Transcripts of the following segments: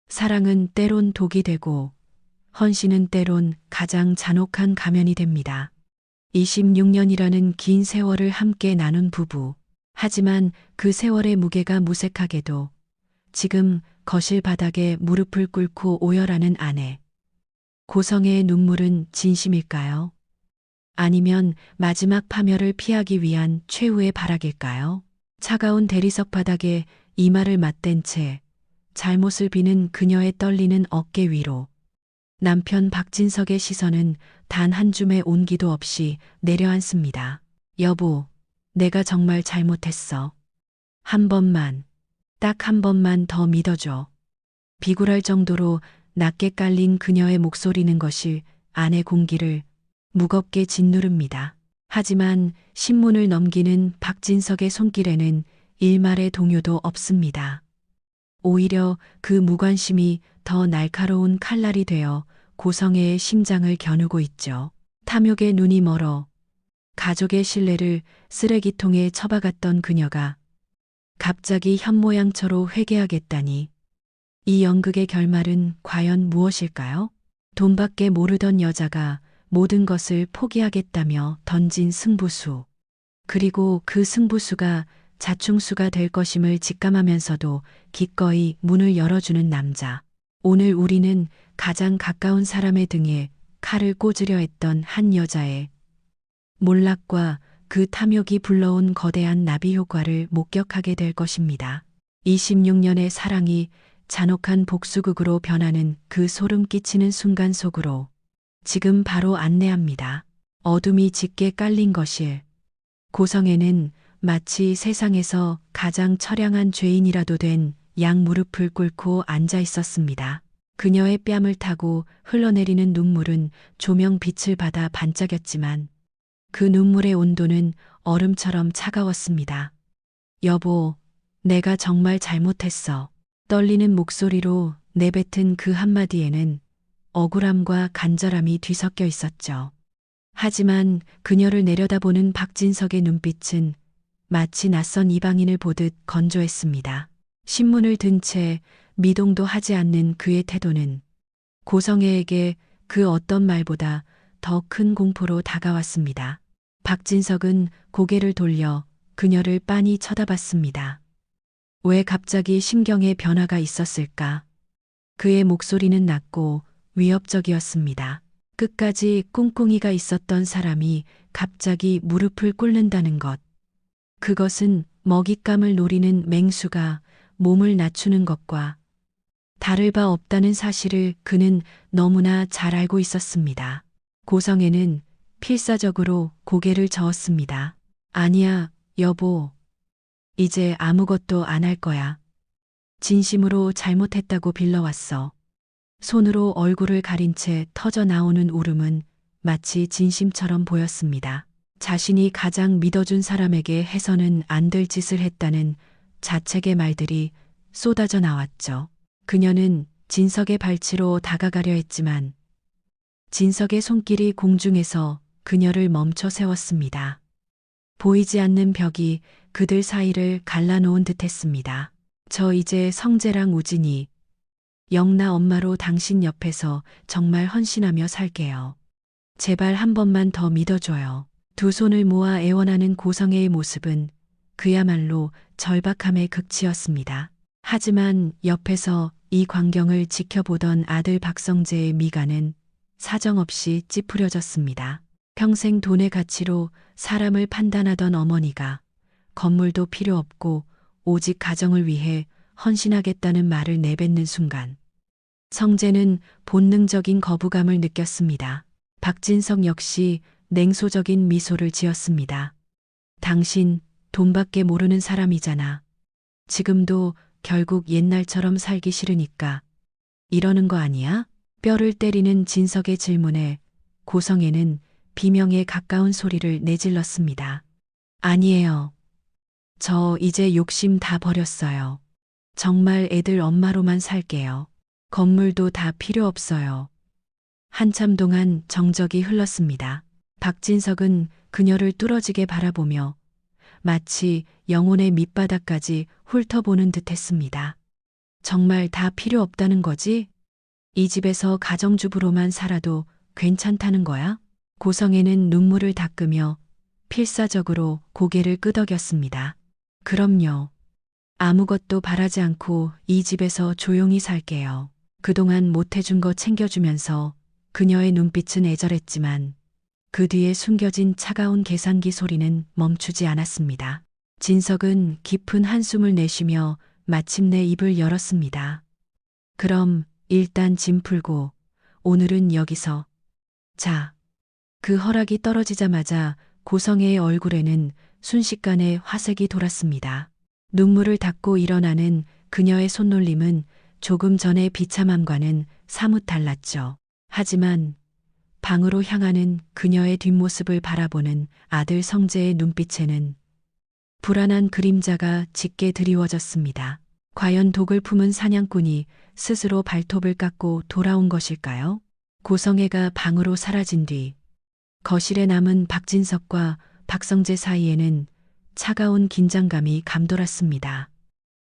사랑은 때론 독이 되고 헌신은 때론 가장 잔혹한 가면이 됩니다. 26년이라는 긴 세월을 함께 나눈 부부. 하지만 그 세월의 무게가 무색하게도 지금 거실 바닥에 무릎을 꿇고 오열하는 아내. 고성애의 눈물은 진심일까요? 아니면 마지막 파멸을 피하기 위한 최후의 발악일까요? 차가운 대리석 바닥에 이마를 맞댄 채 잘못을 비는 그녀의 떨리는 어깨 위로 남편 박진석의 시선은 단 한 줌의 온기도 없이 내려앉습니다. 여보, 내가 정말 잘못했어. 한 번만, 딱 한 번만 더 믿어줘. 비굴할 정도로 낮게 깔린 그녀의 목소리는 것이 아내 공기를 무겁게 짓누릅니다. 하지만 신문을 넘기는 박진석의 손길에는 일말의 동요도 없습니다. 오히려 그 무관심이 더 날카로운 칼날이 되어 고성애의 심장을 겨누고 있죠. 탐욕의 눈이 멀어 가족의 신뢰를 쓰레기통에 처박았던 그녀가 갑자기 현모양처로 회개하겠다니, 이 연극의 결말은 과연 무엇일까요? 돈밖에 모르던 여자가 모든 것을 포기하겠다며 던진 승부수. 그리고 그 승부수가 자충수가 될 것임을 직감하면서도 기꺼이 문을 열어주는 남자. 오늘 우리는 가장 가까운 사람의 등에 칼을 꽂으려 했던 한 여자의 몰락과 그 탐욕이 불러온 거대한 나비 효과를 목격하게 될 것입니다. 26년의 사랑이 잔혹한 복수극으로 변하는 그 소름 끼치는 순간 속으로 지금 바로 안내합니다. 어둠이 짙게 깔린 거실. 고성애는 마치 세상에서 가장 처량한 죄인이라도 된 양 무릎을 꿇고 앉아 있었습니다. 그녀의 뺨을 타고 흘러내리는 눈물은 조명 빛을 받아 반짝였지만 그 눈물의 온도는 얼음처럼 차가웠습니다. 여보, 내가 정말 잘못했어. 떨리는 목소리로 내뱉은 그 한마디에는 억울함과 간절함이 뒤섞여 있었죠. 하지만 그녀를 내려다보는 박진석의 눈빛은 마치 낯선 이방인을 보듯 건조했습니다. 신문을 든 채 미동도 하지 않는 그의 태도는 고성애에게 그 어떤 말보다 더 큰 공포로 다가왔습니다. 박진석은 고개를 돌려 그녀를 빤히 쳐다봤습니다. 왜 갑자기 심경의 변화가 있었을까? 그의 목소리는 낮고 위협적이었습니다. 끝까지 꿍꿍이가 있었던 사람이 갑자기 무릎을 꿇는다는 것. 그것은 먹잇감을 노리는 맹수가 몸을 낮추는 것과 다를 바 없다는 사실을 그는 너무나 잘 알고 있었습니다. 고성애는 필사적으로 고개를 저었습니다. 아니야, 여보. 이제 아무것도 안 할 거야. 진심으로 잘못했다고 빌러왔어. 손으로 얼굴을 가린 채 터져 나오는 울음은 마치 진심처럼 보였습니다. 자신이 가장 믿어준 사람에게 해서는 안 될 짓을 했다는 자책의 말들이 쏟아져 나왔죠. 그녀는 진석의 발치로 다가가려 했지만 진석의 손길이 공중에서 그녀를 멈춰 세웠습니다. 보이지 않는 벽이 그들 사이를 갈라놓은 듯 했습니다. 저 이제 성재랑 우진이 영나 엄마로 당신 옆에서 정말 헌신하며 살게요. 제발 한 번만 더 믿어줘요. 두 손을 모아 애원하는 고성애의 모습은 그야말로 절박함의 극치였습니다. 하지만 옆에서 이 광경을 지켜보던 아들 박성재의 미간은 사정없이 찌푸려졌습니다. 평생 돈의 가치로 사람을 판단하던 어머니가 건물도 필요 없고 오직 가정을 위해 헌신하겠다는 말을 내뱉는 순간 성재는 본능적인 거부감을 느꼈습니다. 박진석 역시 냉소적인 미소를 지었습니다. 당신 돈밖에 모르는 사람이잖아. 지금도 결국 옛날처럼 살기 싫으니까 이러는 거 아니야? 뼈를 때리는 진석의 질문에 고성애는 비명에 가까운 소리를 내질렀습니다. 아니에요. 저 이제 욕심 다 버렸어요. 정말 애들 엄마로만 살게요. 건물도 다 필요 없어요. 한참 동안 정적이 흘렀습니다. 박진석은 그녀를 뚫어지게 바라보며 마치 영혼의 밑바닥까지 훑어보는 듯 했습니다. 정말 다 필요 없다는 거지? 이 집에서 가정주부로만 살아도 괜찮다는 거야? 고성애는 눈물을 닦으며 필사적으로 고개를 끄덕였습니다. 그럼요. 아무것도 바라지 않고 이 집에서 조용히 살게요. 그동안 못해준 거 챙겨주면서 그녀의 눈빛은 애절했지만 그 뒤에 숨겨진 차가운 계산기 소리는 멈추지 않았습니다. 진석은 깊은 한숨을 내쉬며 마침내 입을 열었습니다. 그럼 일단 짐 풀고 오늘은 여기서 자. 그 허락이 떨어지자마자 고성애의 얼굴에는 순식간에 화색이 돌았습니다. 눈물을 닦고 일어나는 그녀의 손놀림은 조금 전의 비참함과는 사뭇 달랐죠. 하지만 방으로 향하는 그녀의 뒷모습을 바라보는 아들 성재의 눈빛에는 불안한 그림자가 짙게 드리워졌습니다. 과연 독을 품은 사냥꾼이 스스로 발톱을 깎고 돌아온 것일까요? 고성애가 방으로 사라진 뒤 거실에 남은 박진석과 박성재 사이에는 차가운 긴장감이 감돌았습니다.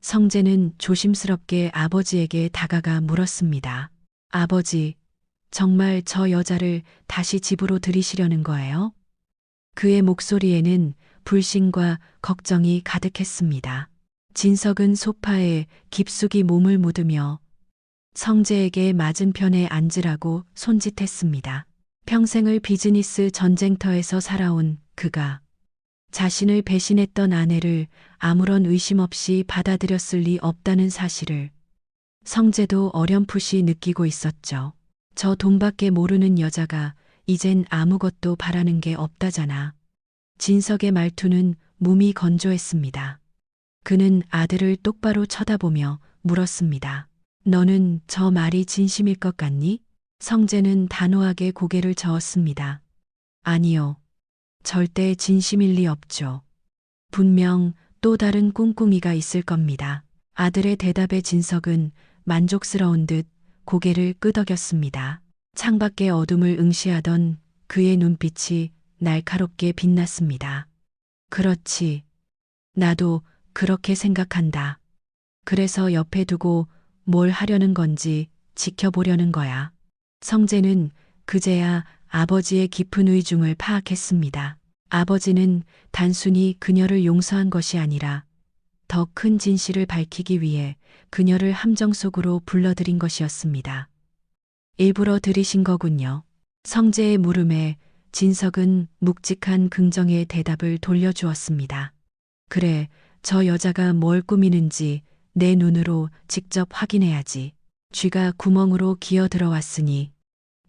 성재는 조심스럽게 아버지에게 다가가 물었습니다. 아버지, 정말 저 여자를 다시 집으로 들이시려는 거예요? 그의 목소리에는 불신과 걱정이 가득했습니다. 진석은 소파에 깊숙이 몸을 묻으며 성재에게 맞은편에 앉으라고 손짓했습니다. 평생을 비즈니스 전쟁터에서 살아온 그가 자신을 배신했던 아내를 아무런 의심 없이 받아들였을 리 없다는 사실을 성재도 어렴풋이 느끼고 있었죠. 저 돈밖에 모르는 여자가 이젠 아무것도 바라는 게 없다잖아. 진석의 말투는 몸이 건조했습니다. 그는 아들을 똑바로 쳐다보며 물었습니다. 너는 저 말이 진심일 것 같니? 성재는 단호하게 고개를 저었습니다. 아니요. 절대 진심일 리 없죠. 분명 또 다른 꿍꿍이가 있을 겁니다. 아들의 대답에 진석은 만족스러운 듯 고개를 끄덕였습니다. 창밖의 어둠을 응시하던 그의 눈빛이 날카롭게 빛났습니다. 그렇지. 나도 그렇게 생각한다. 그래서 옆에 두고 뭘 하려는 건지 지켜보려는 거야. 성재는 그제야 아버지의 깊은 의중을 파악했습니다. 아버지는 단순히 그녀를 용서한 것이 아니라 더 큰 진실을 밝히기 위해 그녀를 함정 속으로 불러들인 것이었습니다. 일부러 들이신 거군요. 성재의 물음에 진석은 묵직한 긍정의 대답을 돌려주었습니다. 그래, 저 여자가 뭘 꾸미는지 내 눈으로 직접 확인해야지. 쥐가 구멍으로 기어 들어왔으니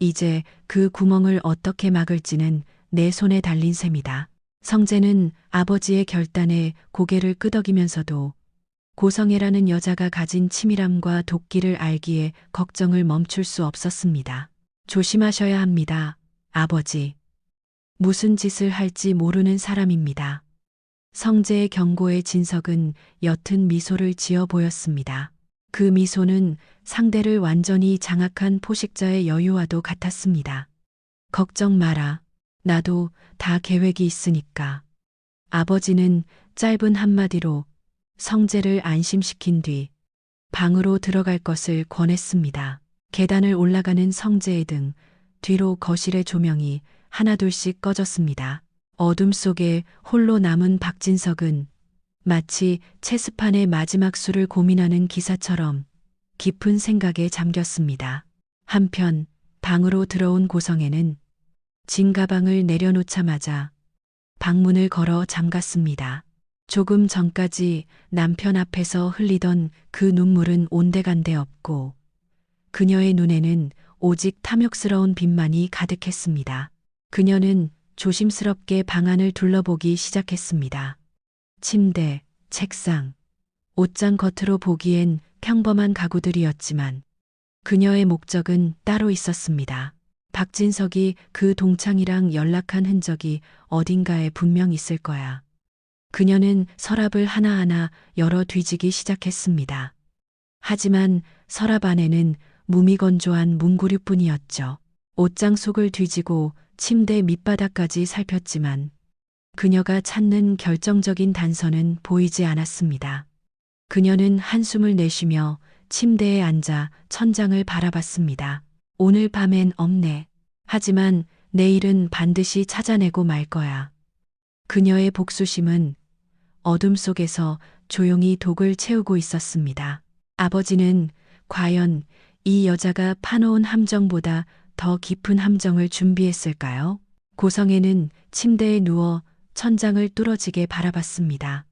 이제 그 구멍을 어떻게 막을지는 내 손에 달린 셈이다. 성재는 아버지의 결단에 고개를 끄덕이면서도 고성애라는 여자가 가진 치밀함과 도끼를 알기에 걱정을 멈출 수 없었습니다. 조심하셔야 합니다, 아버지. 무슨 짓을 할지 모르는 사람입니다. 성재의 경고에 진석은 옅은 미소를 지어 보였습니다. 그 미소는 상대를 완전히 장악한 포식자의 여유와도 같았습니다. 걱정 마라. 나도 다 계획이 있으니까. 아버지는 짧은 한마디로 성재를 안심시킨 뒤 방으로 들어갈 것을 권했습니다. 계단을 올라가는 성재의 등 뒤로 거실의 조명이 하나둘씩 꺼졌습니다. 어둠 속에 홀로 남은 박진석은 마치 체스판의 마지막 수를 고민하는 기사처럼 깊은 생각에 잠겼습니다. 한편 방으로 들어온 고성애는 짐 가방을 내려놓자마자 방문을 걸어 잠갔습니다. 조금 전까지 남편 앞에서 흘리던 그 눈물은 온데간데 없고 그녀의 눈에는 오직 탐욕스러운 빛만이 가득했습니다. 그녀는 조심스럽게 방안을 둘러보기 시작했습니다. 침대, 책상, 옷장 겉으로 보기엔 평범한 가구들이었지만 그녀의 목적은 따로 있었습니다. 박진석이 그 동창이랑 연락한 흔적이 어딘가에 분명 있을 거야. 그녀는 서랍을 하나하나 열어 뒤지기 시작했습니다. 하지만 서랍 안에는 무미건조한 문구류뿐이었죠. 옷장 속을 뒤지고 침대 밑바닥까지 살폈지만 그녀가 찾는 결정적인 단서는 보이지 않았습니다. 그녀는 한숨을 내쉬며 침대에 앉아 천장을 바라봤습니다. 오늘 밤엔 없네. 하지만 내일은 반드시 찾아내고 말 거야. 그녀의 복수심은 어둠 속에서 조용히 독을 채우고 있었습니다. 아버지는 과연 이 여자가 파놓은 함정보다 더 깊은 함정을 준비했을까요? 고성애는 침대에 누워 천장을 뚫어지게 바라봤습니다.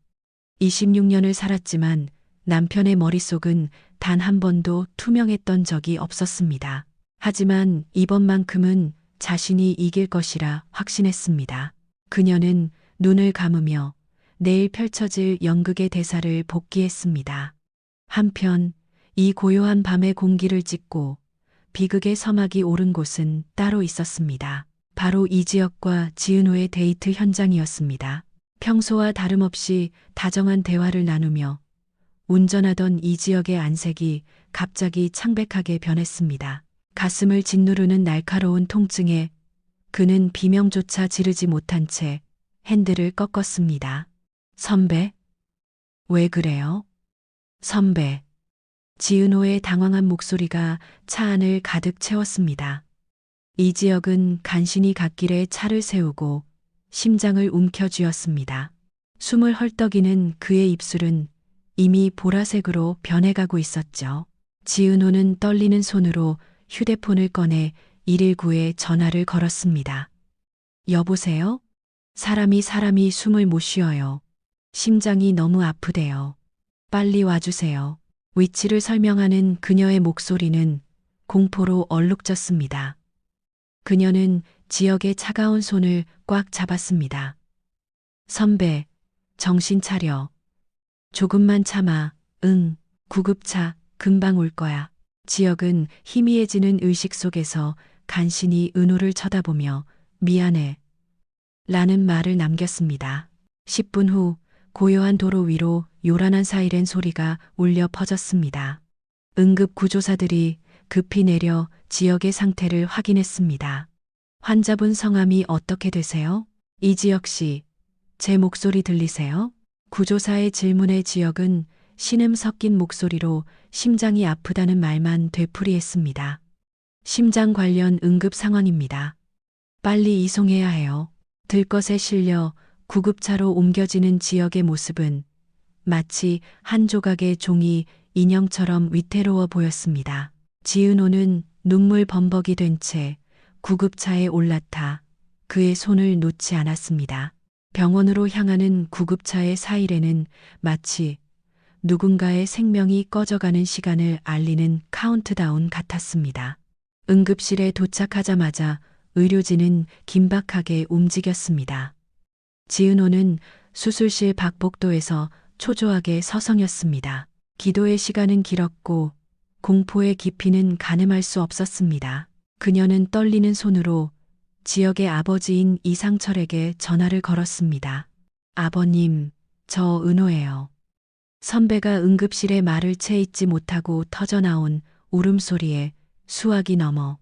26년을 살았지만 남편의 머릿속은 단 한 번도 투명했던 적이 없었습니다. 하지만 이번만큼은 자신이 이길 것이라 확신했습니다. 그녀는 눈을 감으며 내일 펼쳐질 연극의 대사를 복기했습니다. 한편 이 고요한 밤의 공기를 찢고 비극의 서막이 오른 곳은 따로 있었습니다. 바로 이지혁과 지은호의 데이트 현장이었습니다. 평소와 다름없이 다정한 대화를 나누며 운전하던 이지혁의 안색이 갑자기 창백하게 변했습니다. 가슴을 짓누르는 날카로운 통증에 그는 비명조차 지르지 못한 채 핸들을 꺾었습니다. 선배? 왜 그래요? 선배. 지은호의 당황한 목소리가 차 안을 가득 채웠습니다. 이지혁은 간신히 갓길에 차를 세우고 심장을 움켜쥐었습니다. 숨을 헐떡이는 그의 입술은 이미 보라색으로 변해가고 있었죠. 지은호는 떨리는 손으로 휴대폰을 꺼내 119에 전화를 걸었습니다. 여보세요? 사람이 숨을 못 쉬어요. 심장이 너무 아프대요. 빨리 와주세요. 위치를 설명하는 그녀의 목소리는 공포로 얼룩졌습니다. 그녀는 지혁의 차가운 손을 꽉 잡았습니다. 선배, 정신 차려. 조금만 참아. 응, 구급차 금방 올 거야. 지혁은 희미해지는 의식 속에서 간신히 은호를 쳐다보며 미안해. 라는 말을 남겼습니다. 10분 후 고요한 도로 위로 요란한 사이렌 소리가 울려 퍼졌습니다. 응급 구조사들이 급히 내려 지혁의 상태를 확인했습니다. 환자분 성함이 어떻게 되세요? 이지혁 씨, 제 목소리 들리세요? 구조사의 질문에 지혁은 신음 섞인 목소리로 심장이 아프다는 말만 되풀이했습니다. 심장 관련 응급 상황입니다. 빨리 이송해야 해요. 들것에 실려 구급차로 옮겨지는 지역의 모습은 마치 한 조각의 종이 인형처럼 위태로워 보였습니다. 지은호는 눈물 범벅이 된 채 구급차에 올라타 그의 손을 놓지 않았습니다. 병원으로 향하는 구급차의 사이렌은 마치 누군가의 생명이 꺼져가는 시간을 알리는 카운트다운 같았습니다. 응급실에 도착하자마자 의료진은 긴박하게 움직였습니다. 지은호는 수술실 박복도에서 초조하게 서성였습니다. 기도의 시간은 길었고 공포의 깊이는 가늠할 수 없었습니다. 그녀는 떨리는 손으로 지역의 아버지인 이상철에게 전화를 걸었습니다. 아버님, 저 은호예요. 선배가 응급실에 말을 채 잇지 못하고 터져나온 울음소리에 수화기 넘어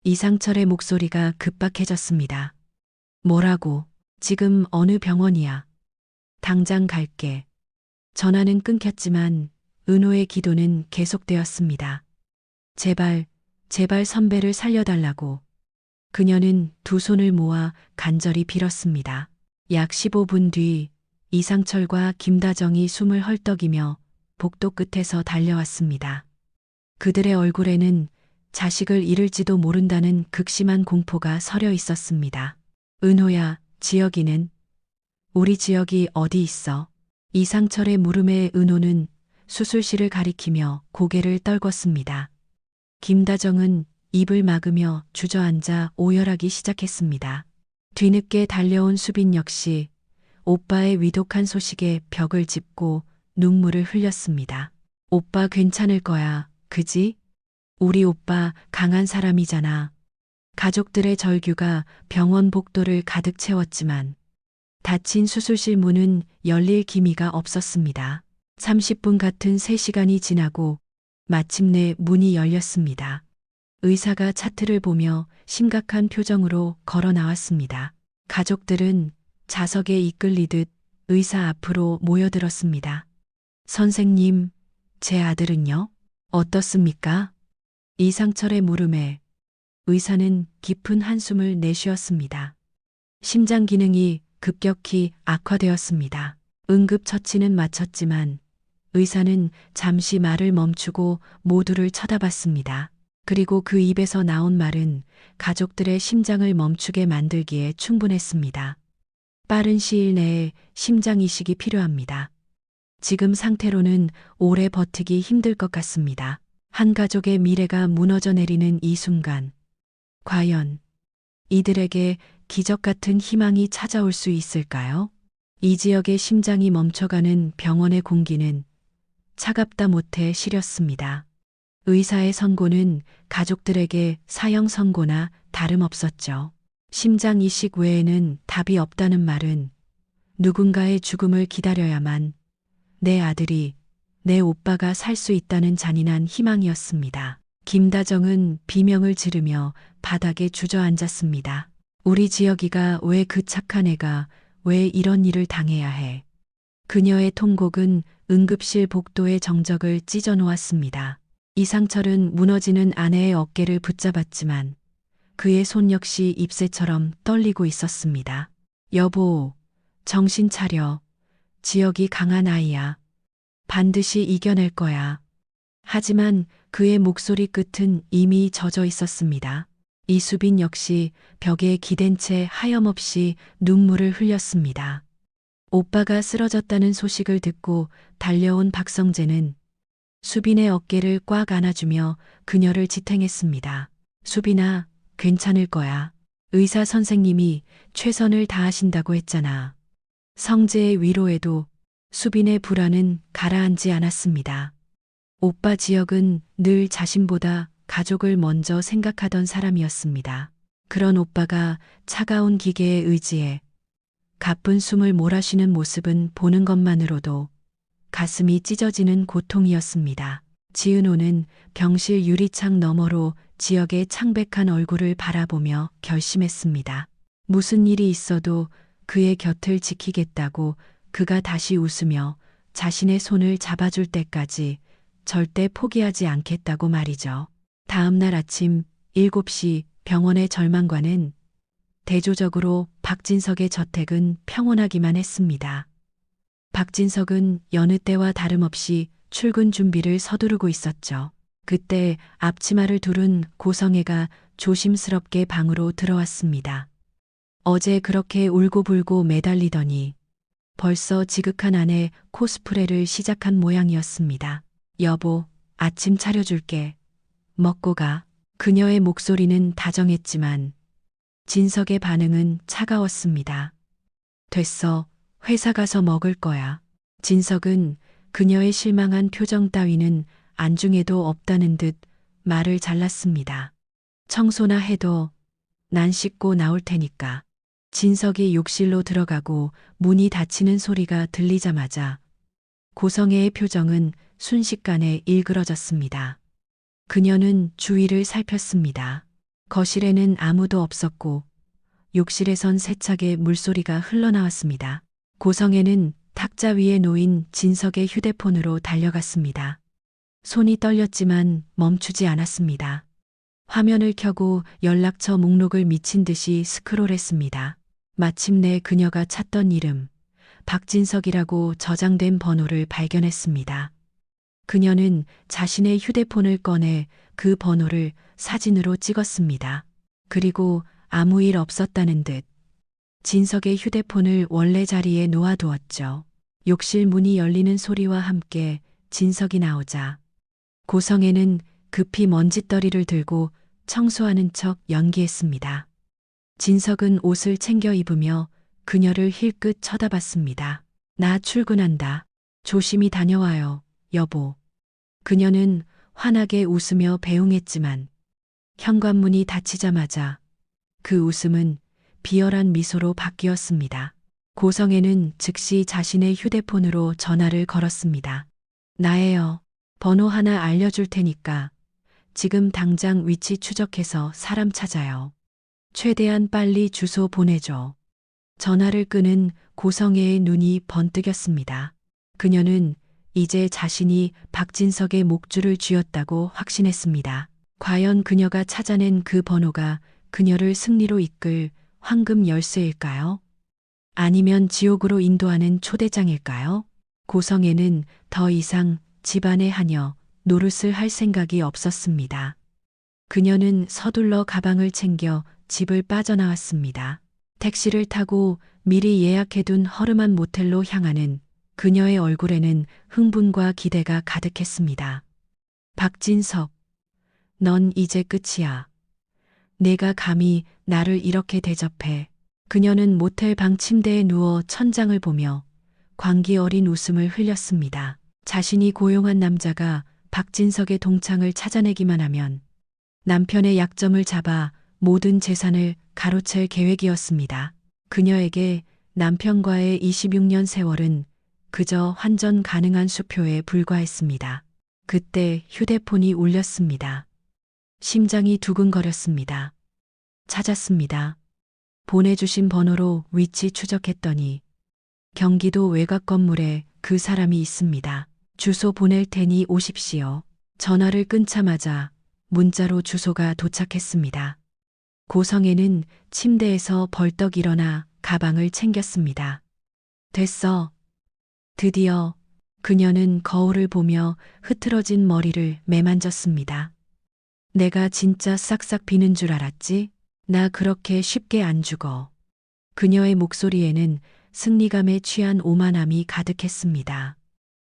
이상철의 목소리가 급박해졌습니다. 뭐라고? 지금 어느 병원이야? 당장 갈게. 전화는 끊겼지만 은호의 기도는 계속되었습니다. 제발, 제발 선배를 살려달라고. 그녀는 두 손을 모아 간절히 빌었습니다. 약 15분 뒤 이상철과 김다정이 숨을 헐떡이며 복도 끝에서 달려왔습니다. 그들의 얼굴에는 자식을 잃을지도 모른다는 극심한 공포가 서려 있었습니다. 은호야, 지혁이는? 우리 지혁이 어디 있어? 이상철의 물음에 은호는 수술실을 가리키며 고개를 떨궜습니다. 김다정은 입을 막으며 주저앉아 오열하기 시작했습니다. 뒤늦게 달려온 수빈 역시 오빠의 위독한 소식에 벽을 짚고 눈물을 흘렸습니다. 오빠 괜찮을 거야, 그지? 우리 오빠 강한 사람이잖아. 가족들의 절규가 병원 복도를 가득 채웠지만 닫힌 수술실 문은 열릴 기미가 없었습니다. 30분 같은 3시간이 지나고 마침내 문이 열렸습니다. 의사가 차트를 보며 심각한 표정으로 걸어 나왔습니다. 가족들은 자석에 이끌리듯 의사 앞으로 모여들었습니다. 선생님, 제 아들은요? 어떻습니까? 이상철의 물음에 의사는 깊은 한숨을 내쉬었습니다. 심장 기능이 급격히 악화되었습니다. 응급처치는 마쳤지만 의사는 잠시 말을 멈추고 모두를 쳐다봤습니다. 그리고 그 입에서 나온 말은 가족들의 심장을 멈추게 만들기에 충분했습니다. 빠른 시일 내에 심장 이식이 필요합니다. 지금 상태로는 오래 버티기 힘들 것 같습니다. 한 가족의 미래가 무너져 내리는 이 순간, 과연 이들에게 기적 같은 희망이 찾아올 수 있을까요? 이 지역의 심장이 멈춰가는 병원의 공기는 차갑다 못해 시렸습니다. 의사의 선고는 가족들에게 사형 선고나 다름없었죠. 심장 이식 외에는 답이 없다는 말은 누군가의 죽음을 기다려야만 내 아들이, 내 오빠가 살 수 있다는 잔인한 희망이었습니다. 김다정은 비명을 지르며 바닥에 주저앉았습니다. 우리 지혁이가 왜 그 착한 애가 왜 이런 일을 당해야 해. 그녀의 통곡은 응급실 복도의 정적을 찢어 놓았습니다. 이상철은 무너지는 아내의 어깨를 붙잡았지만 그의 손 역시 잎새처럼 떨리고 있었습니다. 여보, 정신 차려. 지혁이 강한 아이야. 반드시 이겨낼 거야. 하지만 그의 목소리 끝은 이미 젖어 있었습니다. 이수빈 역시 벽에 기댄 채 하염없이 눈물을 흘렸습니다. 오빠가 쓰러졌다는 소식을 듣고 달려온 박성재는 수빈의 어깨를 꽉 안아주며 그녀를 지탱했습니다. 수빈아, 괜찮을 거야. 의사 선생님이 최선을 다하신다고 했잖아. 성재의 위로에도 수빈의 불안은 가라앉지 않았습니다. 오빠 지혁은 늘 자신보다 가족을 먼저 생각하던 사람이었습니다. 그런 오빠가 차가운 기계에 의지해 가쁜 숨을 몰아쉬는 모습은 보는 것만으로도 가슴이 찢어지는 고통이었습니다. 지은호는 병실 유리창 너머로 지역의 창백한 얼굴을 바라보며 결심했습니다. 무슨 일이 있어도 그의 곁을 지키겠다고 그가 다시 웃으며 자신의 손을 잡아줄 때까지 절대 포기하지 않겠다고 말이죠. 다음 날 아침 7시 병원의 절망과는 대조적으로 박진석의 저택은 평온하기만 했습니다. 박진석은 여느 때와 다름없이 출근 준비를 서두르고 있었죠. 그때 앞치마를 두른 고성애가 조심스럽게 방으로 들어왔습니다. 어제 그렇게 울고불고 매달리더니 벌써 지극한 아내 코스프레를 시작한 모양이었습니다. 여보, 아침 차려줄게. 먹고 가. 그녀의 목소리는 다정했지만 진석의 반응은 차가웠습니다. 됐어. 회사 가서 먹을 거야. 진석은 그녀의 실망한 표정 따위는 안중에도 없다는 듯 말을 잘랐습니다. 청소나 해도 난 씻고 나올 테니까. 진석이 욕실로 들어가고 문이 닫히는 소리가 들리자마자 고성애의 표정은 순식간에 일그러졌습니다. 그녀는 주위를 살폈습니다. 거실에는 아무도 없었고 욕실에선 세차게 물소리가 흘러나왔습니다. 고성애는 탁자 위에 놓인 진석의 휴대폰으로 달려갔습니다. 손이 떨렸지만 멈추지 않았습니다. 화면을 켜고 연락처 목록을 미친 듯이 스크롤했습니다. 마침내 그녀가 찾던 이름, 박진석이라고 저장된 번호를 발견했습니다. 그녀는 자신의 휴대폰을 꺼내 그 번호를 사진으로 찍었습니다. 그리고 아무 일 없었다는 듯 진석의 휴대폰을 원래 자리에 놓아두었죠. 욕실 문이 열리는 소리와 함께 진석이 나오자 고성애는 급히 먼지떨이를 들고 청소하는 척 연기했습니다. 진석은 옷을 챙겨 입으며 그녀를 힐끗 쳐다봤습니다. 나 출근한다. 조심히 다녀와요, 여보. 그녀는 환하게 웃으며 배웅했지만 현관문이 닫히자마자 그 웃음은 비열한 미소로 바뀌었습니다. 고성애는 즉시 자신의 휴대폰으로 전화를 걸었습니다. 나예요. 번호 하나 알려줄 테니까 지금 당장 위치 추적해서 사람 찾아요. 최대한 빨리 주소 보내줘. 전화를 끄는 고성애의 눈이 번뜩였습니다. 그녀는 이제 자신이 박진석의 목줄을 쥐었다고 확신했습니다. 과연 그녀가 찾아낸 그 번호가 그녀를 승리로 이끌 황금 열쇠일까요? 아니면 지옥으로 인도하는 초대장일까요? 고성에는 더 이상 집안의 하녀 노릇을 할 생각이 없었습니다. 그녀는 서둘러 가방을 챙겨 집을 빠져나왔습니다. 택시를 타고 미리 예약해둔 허름한 모텔로 향하는 그녀의 얼굴에는 흥분과 기대가 가득했습니다. 박진석, 넌 이제 끝이야. 내가 감히 나를 이렇게 대접해. 그녀는 모텔 방 침대에 누워 천장을 보며 광기 어린 웃음을 흘렸습니다. 자신이 고용한 남자가 박진석의 동창을 찾아내기만 하면 남편의 약점을 잡아 모든 재산을 가로챌 계획이었습니다. 그녀에게 남편과의 26년 세월은 그저 환전 가능한 수표에 불과했습니다. 그때 휴대폰이 울렸습니다. 심장이 두근거렸습니다. 찾았습니다. 보내주신 번호로 위치 추적했더니 경기도 외곽 건물에 그 사람이 있습니다. 주소 보낼 테니 오십시오. 전화를 끊자마자 문자로 주소가 도착했습니다. 고성에는 침대에서 벌떡 일어나 가방을 챙겼습니다. 됐어. 드디어. 그녀는 거울을 보며 흐트러진 머리를 매만졌습니다. 내가 진짜 싹싹 비는 줄 알았지? 나 그렇게 쉽게 안 죽어. 그녀의 목소리에는 승리감에 취한 오만함이 가득했습니다.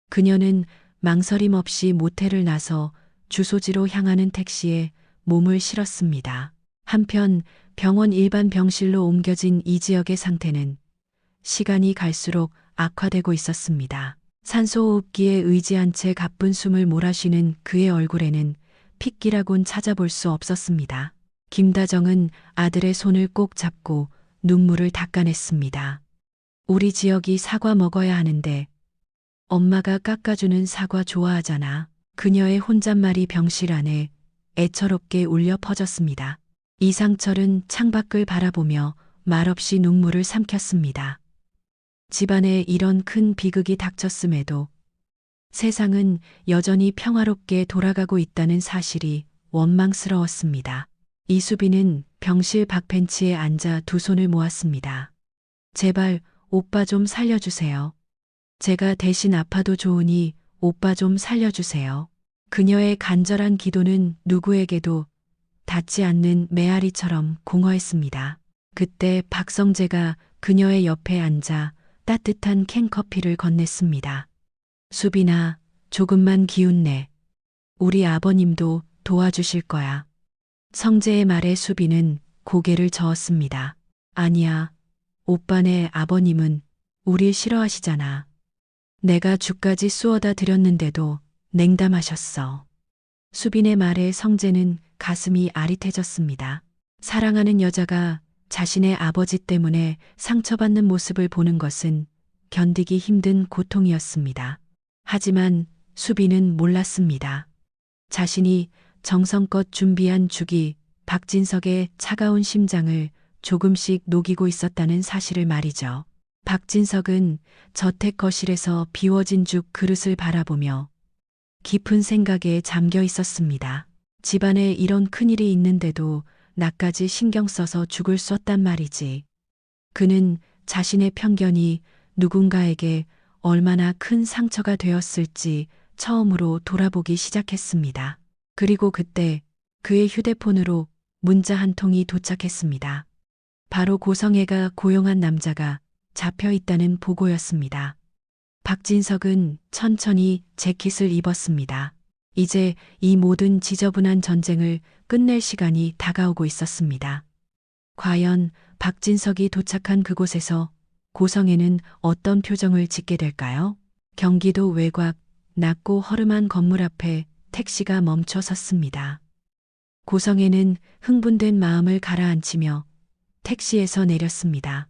그녀는 망설임 없이 모텔을 나서 주소지로 향하는 택시에 몸을 실었습니다. 한편 병원 일반 병실로 옮겨진 이 지역의 상태는 시간이 갈수록 악화되고 있었습니다. 산소호흡기에 의지한 채 가쁜 숨을 몰아쉬는 그의 얼굴에는 핏기라곤 찾아볼 수 없었습니다. 김다정은 아들의 손을 꼭 잡고 눈물을 닦아냈습니다. 우리 지역이 사과 먹어야 하는데 엄마가 깎아주는 사과 좋아하잖아. 그녀의 혼잣말이 병실 안에 애처롭게 울려 퍼졌습니다. 이상철은 창밖을 바라보며 말없이 눈물을 삼켰습니다. 집안에 이런 큰 비극이 닥쳤음에도 세상은 여전히 평화롭게 돌아가고 있다는 사실이 원망스러웠습니다. 이수빈은 병실 bak벤치에 앉아 두 손을 모았습니다. 제발 오빠 좀 살려주세요. 제가 대신 아파도 좋으니 오빠 좀 살려주세요. 그녀의 간절한 기도는 누구에게도 닿지 않는 메아리처럼 공허했습니다. 그때 박성재가 그녀의 옆에 앉아 따뜻한 캔커피를 건넸습니다. 수빈아, 조금만 기운내. 우리 아버님도 도와주실 거야. 성재의 말에 수빈은 고개를 저었습니다. 아니야, 오빠네 아버님은 우릴 싫어하시잖아. 내가 죽까지 쏘어다 드렸는데도 냉담하셨어. 수빈의 말에 성재는 가슴이 아릿해졌습니다. 사랑하는 여자가 자신의 아버지 때문에 상처받는 모습을 보는 것은 견디기 힘든 고통이었습니다. 하지만 수빈은 몰랐습니다. 자신이 정성껏 준비한 죽이 박진석의 차가운 심장을 조금씩 녹이고 있었다는 사실을 말이죠. 박진석은 저택 거실에서 비워진 죽 그릇을 바라보며 깊은 생각에 잠겨 있었습니다. 집안에 이런 큰일이 있는데도 나까지 신경 써서 죽을 썼단 말이지. 그는 자신의 편견이 누군가에게 얼마나 큰 상처가 되었을지 처음으로 돌아보기 시작했습니다. 그리고 그때 그의 휴대폰으로 문자 한 통이 도착했습니다. 바로 고성애가 고용한 남자가 잡혀 있다는 보고였습니다. 박진석은 천천히 재킷을 입었습니다. 이제 이 모든 지저분한 전쟁을 끝낼 시간이 다가오고 있었습니다. 과연 박진석이 도착한 그곳에서 고성애는 어떤 표정을 짓게 될까요? 경기도 외곽 낮고 허름한 건물 앞에 택시가 멈춰 섰습니다. 고성애는 흥분된 마음을 가라앉히며 택시에서 내렸습니다.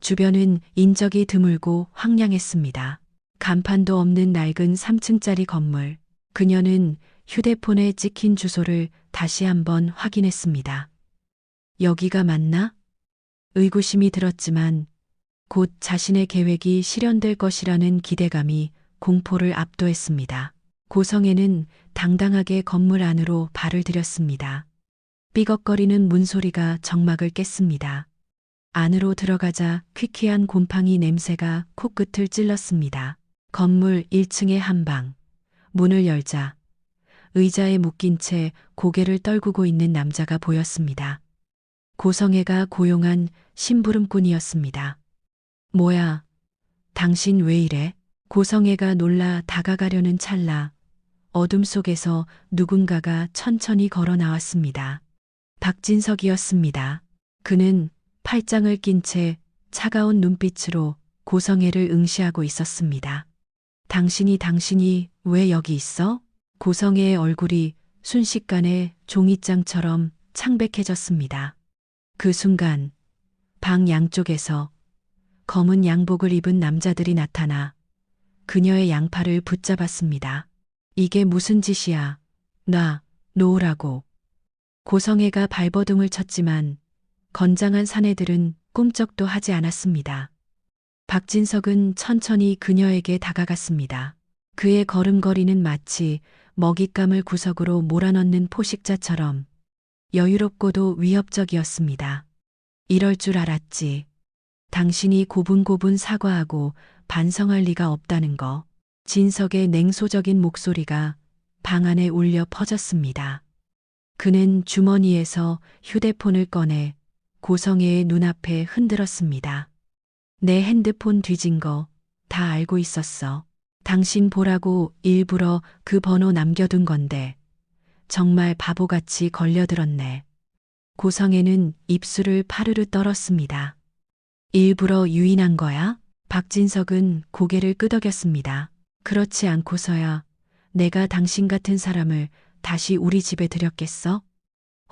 주변은 인적이 드물고 황량했습니다. 간판도 없는 낡은 3층짜리 건물. 그녀는 휴대폰에 찍힌 주소를 다시 한번 확인했습니다. 여기가 맞나? 의구심이 들었지만 곧 자신의 계획이 실현될 것이라는 기대감이 공포를 압도했습니다. 고성에는 당당하게 건물 안으로 발을 들였습니다. 삐걱거리는 문소리가 정막을 깼습니다. 안으로 들어가자 퀴퀴한 곰팡이 냄새가 코끝을 찔렀습니다. 건물 1층의 한방. 문을 열자 의자에 묶인 채 고개를 떨구고 있는 남자가 보였습니다. 고성애가 고용한 심부름꾼이었습니다. 뭐야, 당신 왜 이래? 고성애가 놀라 다가가려는 찰나 어둠 속에서 누군가가 천천히 걸어 나왔습니다. 박진석이었습니다. 그는 팔짱을 낀 채 차가운 눈빛으로 고성애를 응시하고 있었습니다. 당신이 왜 여기 있어? 고성애의 얼굴이 순식간에 종이장처럼 창백해졌습니다. 그 순간 방 양쪽에서 검은 양복을 입은 남자들이 나타나 그녀의 양팔을 붙잡았습니다. 이게 무슨 짓이야? 놓으라고. 고성애가 발버둥을 쳤지만 건장한 사내들은 꿈쩍도 하지 않았습니다. 박진석은 천천히 그녀에게 다가갔습니다. 그의 걸음걸이는 마치 먹잇감을 구석으로 몰아넣는 포식자처럼 여유롭고도 위협적이었습니다. 이럴 줄 알았지. 당신이 고분고분 사과하고 반성할 리가 없다는 거. 진석의 냉소적인 목소리가 방 안에 울려 퍼졌습니다. 그는 주머니에서 휴대폰을 꺼내 고성애의 눈앞에 흔들었습니다. 내 핸드폰 뒤진 거 다 알고 있었어. 당신 보라고 일부러 그 번호 남겨둔 건데 정말 바보같이 걸려들었네. 고성애는 입술을 파르르 떨었습니다. 일부러 유인한 거야? 박진석은 고개를 끄덕였습니다. 그렇지 않고서야 내가 당신 같은 사람을 다시 우리 집에 들였겠어?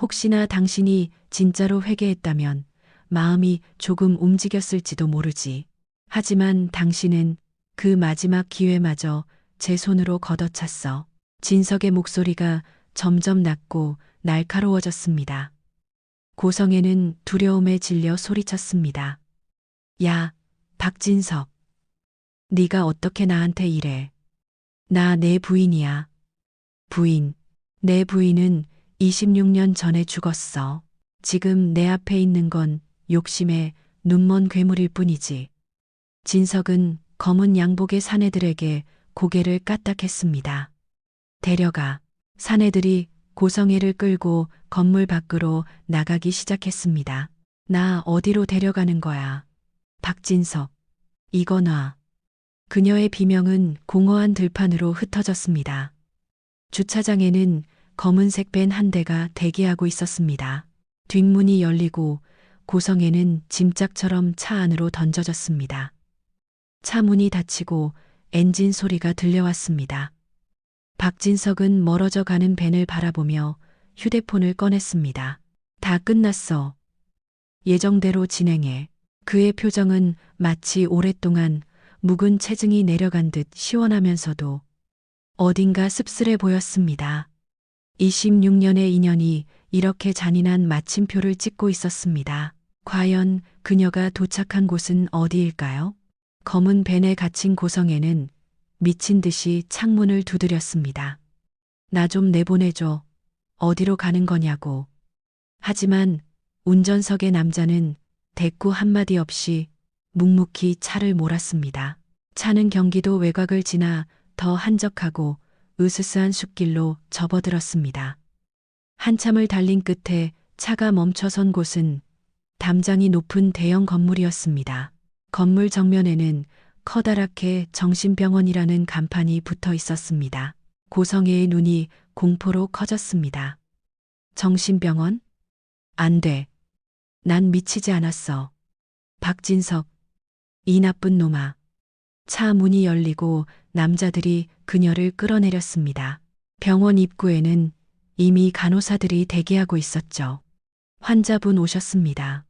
혹시나 당신이 진짜로 회개했다면 마음이 조금 움직였을지도 모르지. 하지만 당신은 그 마지막 기회마저 제 손으로 걷어찼어. 진석의 목소리가 점점 낮고 날카로워졌습니다. 고성애는 두려움에 질려 소리쳤습니다. 야, 박진석. 네가 어떻게 나한테 이래. 나 내 부인이야. 부인. 내 부인은 26년 전에 죽었어. 지금 내 앞에 있는 건 욕심에 눈먼 괴물일 뿐이지. 진석은 검은 양복의 사내들에게 고개를 까딱했습니다. 데려가. 사내들이 고성애를 끌고 건물 밖으로 나가기 시작했습니다. 나 어디로 데려가는 거야? 박진석. 이거 놔. 그녀의 비명은 공허한 들판으로 흩어졌습니다. 주차장에는 검은색 밴 한 대가 대기하고 있었습니다. 뒷문이 열리고 고성애는 짐짝처럼 차 안으로 던져졌습니다. 차 문이 닫히고 엔진 소리가 들려왔습니다. 박진석은 멀어져 가는 밴을 바라보며 휴대폰을 꺼냈습니다. 다 끝났어. 예정대로 진행해. 그의 표정은 마치 오랫동안 묵은 체증이 내려간 듯 시원하면서도 어딘가 씁쓸해 보였습니다. 26년의 인연이 이렇게 잔인한 마침표를 찍고 있었습니다. 과연 그녀가 도착한 곳은 어디일까요? 검은 밴에 갇힌 고성애는 미친 듯이 창문을 두드렸습니다. 나 좀 내보내줘. 어디로 가는 거냐고. 하지만 운전석의 남자는 대꾸 한마디 없이 묵묵히 차를 몰았습니다. 차는 경기도 외곽을 지나 더 한적하고 으스스한 숲길로 접어들었습니다. 한참을 달린 끝에 차가 멈춰선 곳은 담장이 높은 대형 건물이었습니다. 건물 정면에는 커다랗게 정신병원이라는 간판이 붙어 있었습니다. 고성애의 눈이 공포로 커졌습니다. 정신병원? 안 돼. 난 미치지 않았어. 박진석, 이 나쁜 놈아. 차 문이 열리고 남자들이 그녀를 끌어내렸습니다. 병원 입구에는 이미 간호사들이 대기하고 있었죠. 환자분 오셨습니다.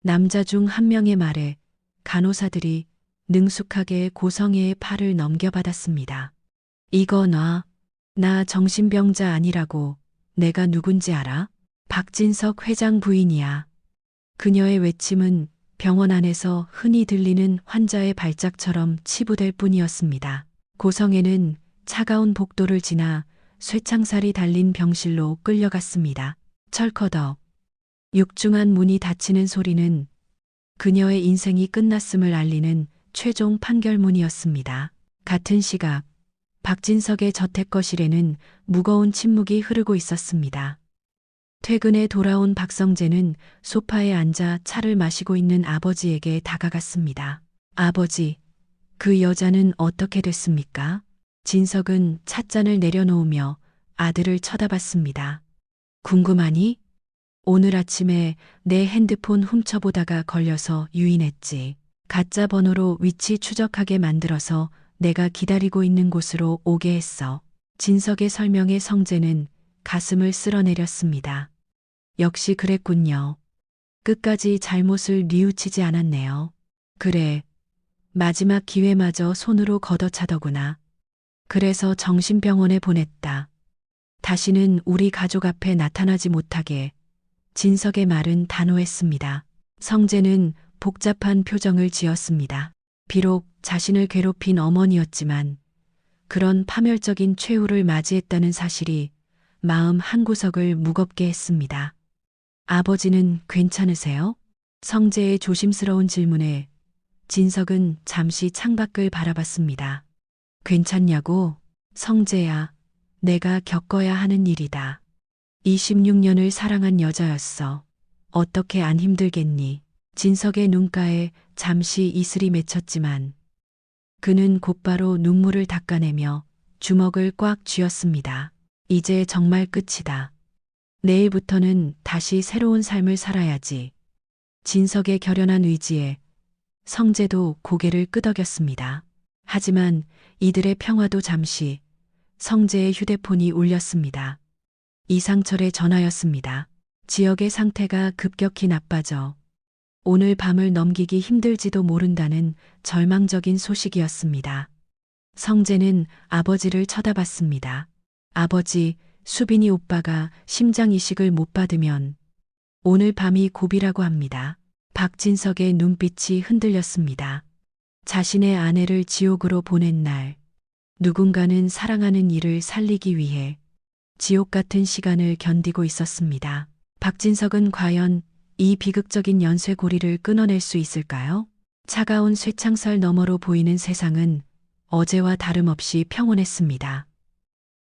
남자 중 한 명의 말에 간호사들이 능숙하게 고성애의 팔을 넘겨받았습니다. 이거 놔. 나 정신병자 아니라고. 내가 누군지 알아? 박진석 회장 부인이야. 그녀의 외침은 병원 안에서 흔히 들리는 환자의 발작처럼 치부될 뿐이었습니다. 고성애는 차가운 복도를 지나 쇠창살이 달린 병실로 끌려갔습니다. 철커덕. 육중한 문이 닫히는 소리는 그녀의 인생이 끝났음을 알리는 최종 판결문이었습니다. 같은 시각 박진석의 저택 거실에는 무거운 침묵이 흐르고 있었습니다. 퇴근에 돌아온 박성재는 소파에 앉아 차를 마시고 있는 아버지에게 다가갔습니다. 아버지, 그 여자는 어떻게 됐습니까? 진석은 찻잔을 내려놓으며 아들을 쳐다봤습니다. 궁금하니? 오늘 아침에 내 핸드폰 훔쳐보다가 걸려서 유인했지. 가짜 번호로 위치 추적하게 만들어서 내가 기다리고 있는 곳으로 오게 했어. 진석의 설명에 성재는 가슴을 쓸어내렸습니다. 역시 그랬군요. 끝까지 잘못을 뉘우치지 않았네요. 그래. 마지막 기회마저 손으로 걷어차더구나. 그래서 정신병원에 보냈다. 다시는 우리 가족 앞에 나타나지 못하게. 진석의 말은 단호했습니다. 성재는 복잡한 표정을 지었습니다. 비록 자신을 괴롭힌 어머니였지만 그런 파멸적인 최후를 맞이했다는 사실이 마음 한구석을 무겁게 했습니다. 아버지는 괜찮으세요? 성재의 조심스러운 질문에 진석은 잠시 창밖을 바라봤습니다. 괜찮냐고? 성재야, 내가 겪어야 하는 일이다. 26년을 사랑한 여자였어. 어떻게 안 힘들겠니? 진석의 눈가에 잠시 이슬이 맺혔지만 그는 곧바로 눈물을 닦아내며 주먹을 꽉 쥐었습니다. 이제 정말 끝이다. 내일부터는 다시 새로운 삶을 살아야지. 진석의 결연한 의지에 성재도 고개를 끄덕였습니다. 하지만 이들의 평화도 잠시 성재의 휴대폰이 울렸습니다. 이상철의 전화였습니다. 지역의 상태가 급격히 나빠져 오늘 밤을 넘기기 힘들지도 모른다는 절망적인 소식이었습니다. 성재는 아버지를 쳐다봤습니다. 아버지, 수빈이 오빠가 심장 이식을 못 받으면 오늘 밤이 고비라고 합니다. 박진석의 눈빛이 흔들렸습니다. 자신의 아내를 지옥으로 보낸 날, 누군가는 사랑하는 이를 살리기 위해 지옥 같은 시간을 견디고 있었습니다. 박진석은 과연 이 비극적인 연쇄고리를 끊어낼 수 있을까요? 차가운 쇠창살 너머로 보이는 세상은 어제와 다름없이 평온했습니다.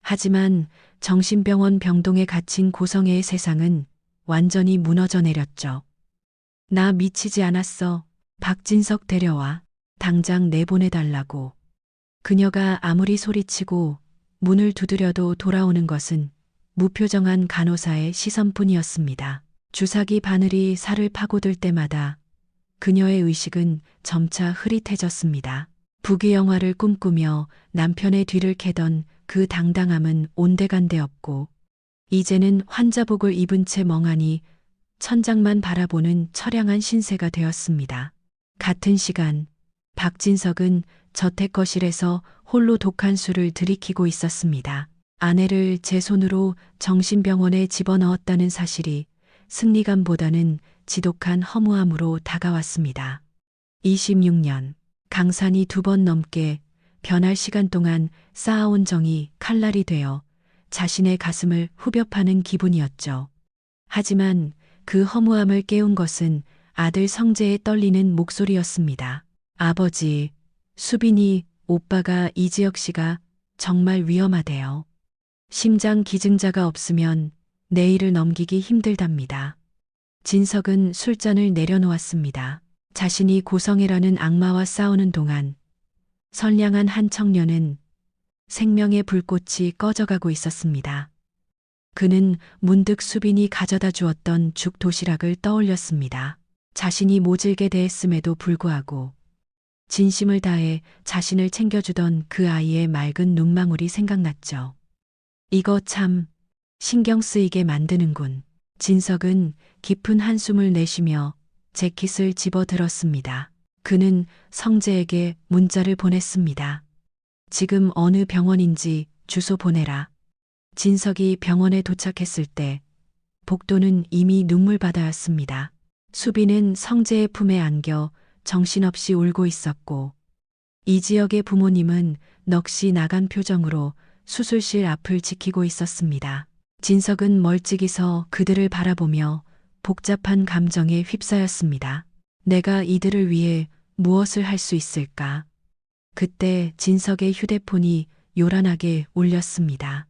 하지만 정신병원 병동에 갇힌 고성애의 세상은 완전히 무너져 내렸죠. 나 미치지 않았어. 박진석 데려와. 당장 내보내달라고. 그녀가 아무리 소리치고 문을 두드려도 돌아오는 것은 무표정한 간호사의 시선뿐이었습니다. 주사기 바늘이 살을 파고들 때마다 그녀의 의식은 점차 흐릿해졌습니다. 부귀 영화를 꿈꾸며 남편의 뒤를 캐던 그 당당함은 온데간데 없고 이제는 환자복을 입은 채 멍하니 천장만 바라보는 처량한 신세가 되었습니다. 같은 시간 박진석은 저택 거실에서 홀로 독한 술을 들이키고 있었습니다. 아내를 제 손으로 정신병원에 집어넣었다는 사실이 승리감보다는 지독한 허무함으로 다가왔습니다. 26년 강산이 2번 넘게 변할 시간 동안 쌓아온 정이 칼날이 되어 자신의 가슴을 후벼 파는 기분이었죠. 하지만 그 허무함을 깨운 것은 아들 성재의 떨리는 목소리였습니다. 아버지, 수빈이 오빠가 이지혁 씨가 정말 위험하대요. 심장 기증자가 없으면 내일을 넘기기 힘들답니다. 진석은 술잔을 내려놓았습니다. 자신이 고성애라는 악마와 싸우는 동안 선량한 한 청년은 생명의 불꽃이 꺼져가고 있었습니다. 그는 문득 수빈이 가져다 주었던 죽 도시락을 떠올렸습니다. 자신이 모질게 대했음에도 불구하고 진심을 다해 자신을 챙겨주던 그 아이의 맑은 눈망울이 생각났죠. 이거 참 신경 쓰이게 만드는군. 진석은 깊은 한숨을 내쉬며 재킷을 집어들었습니다. 그는 성재에게 문자를 보냈습니다. 지금 어느 병원인지 주소 보내라. 진석이 병원에 도착했을 때 복도는 이미 눈물바다였습니다. 수빈은 성재의 품에 안겨 정신없이 울고 있었고 이 지역의 부모님은 넋이 나간 표정으로 수술실 앞을 지키고 있었습니다. 진석은 멀찍이 서 그들을 바라보며 복잡한 감정에 휩싸였습니다. 내가 이들을 위해 무엇을 할 수 있을까? 그때 진석의 휴대폰이 요란하게 울렸습니다.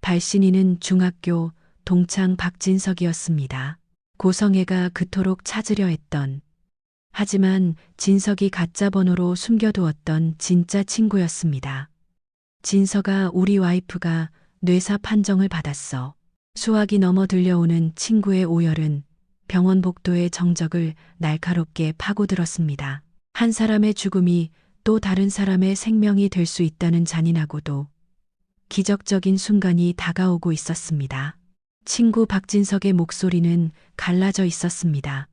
발신인은 중학교 동창 박진석이었습니다. 고성애가 그토록 찾으려 했던, 하지만 진석이 가짜 번호로 숨겨두었던 진짜 친구였습니다. 진석아, 우리 와이프가 뇌사 판정을 받았어. 수학이 넘어 들려오는 친구의 오열은 병원 복도의 정적을 날카롭게 파고들었습니다. 한 사람의 죽음이 또 다른 사람의 생명이 될 수 있다는 잔인하고도 기적적인 순간이 다가오고 있었습니다. 친구 박진석의 목소리는 갈라져 있었습니다.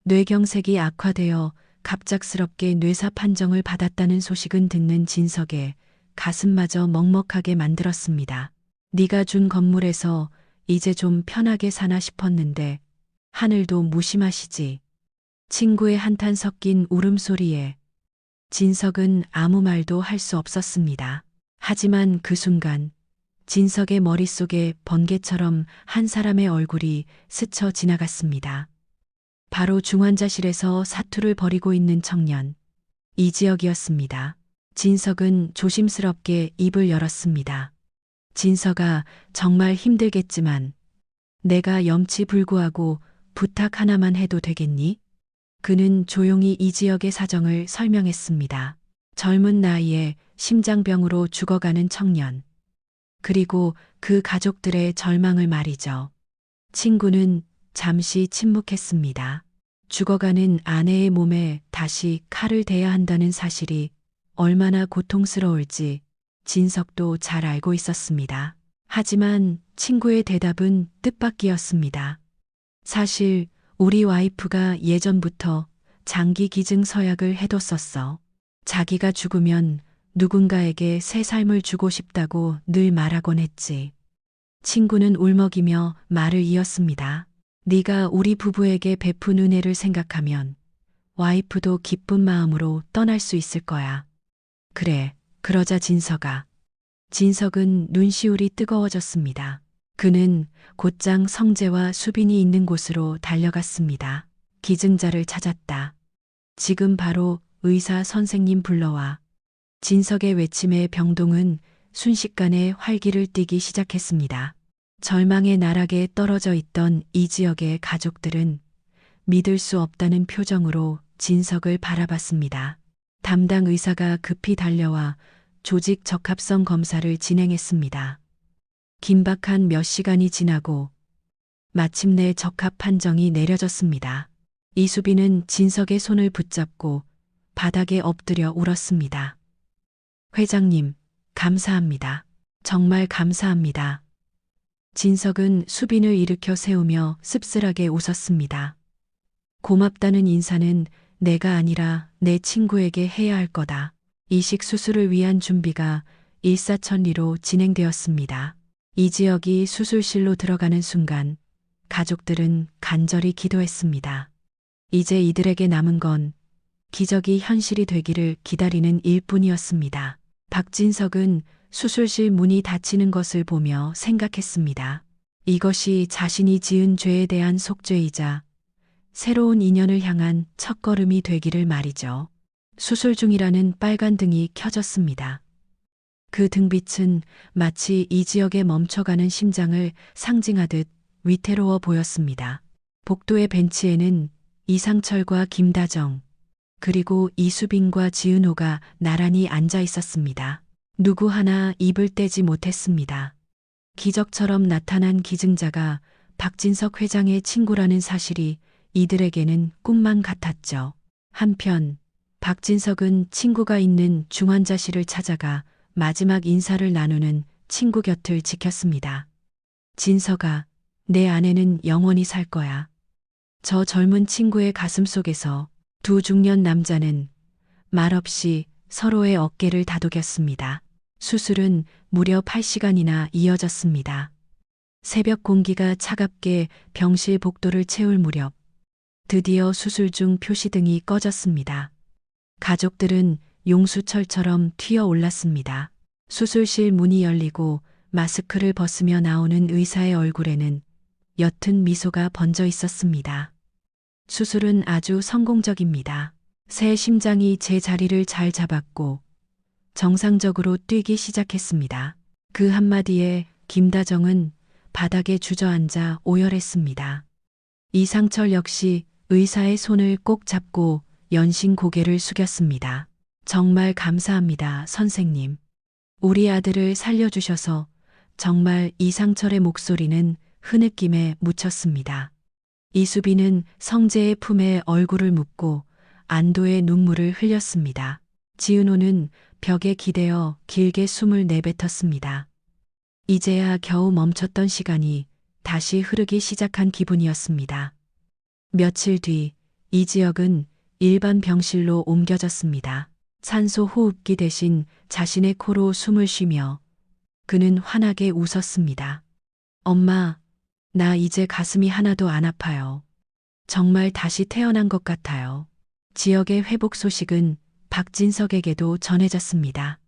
뇌경색이 악화되어 갑작스럽게 뇌사 판정을 받았다는 소식은 듣는 진석의 가슴마저 먹먹하게 만들었습니다. 네가 준 건물에서 이제 좀 편하게 사나 싶었는데 하늘도 무심하시지. 친구의 한탄 섞인 울음소리에 진석은 아무 말도 할 수 없었습니다. 하지만 그 순간 진석의 머릿속에 번개처럼 한 사람의 얼굴이 스쳐 지나갔습니다. 바로 중환자실에서 사투를 벌이고 있는 청년, 이지혁이었습니다. 진석은 조심스럽게 입을 열었습니다. 진석아, 정말 힘들겠지만 내가 염치불구하고 부탁 하나만 해도 되겠니? 그는 조용히 이지혁의 사정을 설명했습니다. 젊은 나이에 심장병으로 죽어가는 청년, 그리고 그 가족들의 절망을 말이죠. 친구는 잠시 침묵했습니다. 죽어가는 아내의 몸에 다시 칼을 대야 한다는 사실이 얼마나 고통스러울지 진석도 잘 알고 있었습니다. 하지만 친구의 대답은 뜻밖이었습니다. 사실 우리 와이프가 예전부터 장기 기증 서약을 해뒀었어. 자기가 죽으면 누군가에게 새 삶을 주고 싶다고 늘 말하곤 했지. 친구는 울먹이며 말을 이었습니다. 네가 우리 부부에게 베푼 은혜를 생각하면 와이프도 기쁜 마음으로 떠날 수 있을 거야. 그래, 그러자 진석은 눈시울이 뜨거워졌습니다. 그는 곧장 성재와 수빈이 있는 곳으로 달려갔습니다. 기증자를 찾았다. 지금 바로 의사 선생님 불러와. 진석의 외침에 병동은 순식간에 활기를 띠기 시작했습니다. 절망의 나락에 떨어져 있던 이 지역의 가족들은 믿을 수 없다는 표정으로 진석을 바라봤습니다. 담당 의사가 급히 달려와 조직 적합성 검사를 진행했습니다. 긴박한 몇 시간이 지나고 마침내 적합 판정이 내려졌습니다. 이수빈은 진석의 손을 붙잡고 바닥에 엎드려 울었습니다. 회장님, 감사합니다. 정말 감사합니다. 진석은 수빈을 일으켜 세우며 씁쓸하게 웃었습니다. 고맙다는 인사는 내가 아니라 내 친구에게 해야 할 거다. 이식 수술을 위한 준비가 일사천리로 진행되었습니다. 이지혁이 수술실로 들어가는 순간 가족들은 간절히 기도했습니다. 이제 이들에게 남은 건 기적이 현실이 되기를 기다리는 일뿐이었습니다. 박진석은 수술실 문이 닫히는 것을 보며 생각했습니다. 이것이 자신이 지은 죄에 대한 속죄이자 새로운 인연을 향한 첫걸음이 되기를 말이죠. 수술 중이라는 빨간 등이 켜졌습니다. 그 등빛은 마치 이 지역에 멈춰가는 심장을 상징하듯 위태로워 보였습니다. 복도의 벤치에는 이상철과 김다정, 그리고 이수빈과 지은호가 나란히 앉아 있었습니다. 누구 하나 입을 떼지 못했습니다. 기적처럼 나타난 기증자가 박진석 회장의 친구라는 사실이 이들에게는 꿈만 같았죠. 한편 박진석은 친구가 있는 중환자실을 찾아가 마지막 인사를 나누는 친구 곁을 지켰습니다. 진석아, 내 아내는 영원히 살 거야. 저 젊은 친구의 가슴 속에서 두 중년 남자는 말없이 서로의 어깨를 다독였습니다. 수술은 무려 8시간이나 이어졌습니다. 새벽 공기가 차갑게 병실 복도를 채울 무렵 드디어 수술 중 표시등이 꺼졌습니다. 가족들은 용수철처럼 튀어 올랐습니다. 수술실 문이 열리고 마스크를 벗으며 나오는 의사의 얼굴에는 옅은 미소가 번져 있었습니다. 수술은 아주 성공적입니다. 새 심장이 제 자리를 잘 잡았고 정상적으로 뛰기 시작했습니다. 그 한마디에 김다정은 바닥에 주저앉아 오열했습니다. 이상철 역시 의사의 손을 꼭 잡고 연신 고개를 숙였습니다. 정말 감사합니다, 선생님. 우리 아들을 살려주셔서. 정말. 이상철의 목소리는 흐느낌에 묻혔습니다. 이수빈은 성재의 품에 얼굴을 묻고 안도의 눈물을 흘렸습니다. 지은호는 벽에 기대어 길게 숨을 내뱉었습니다. 이제야 겨우 멈췄던 시간이 다시 흐르기 시작한 기분이었습니다. 며칠 뒤 이지혁은 일반 병실로 옮겨졌습니다. 산소 호흡기 대신 자신의 코로 숨을 쉬며 그는 환하게 웃었습니다. 엄마, 나 이제 가슴이 하나도 안 아파요. 정말 다시 태어난 것 같아요. 지역의 회복 소식은 박진석에게도 전해졌습니다.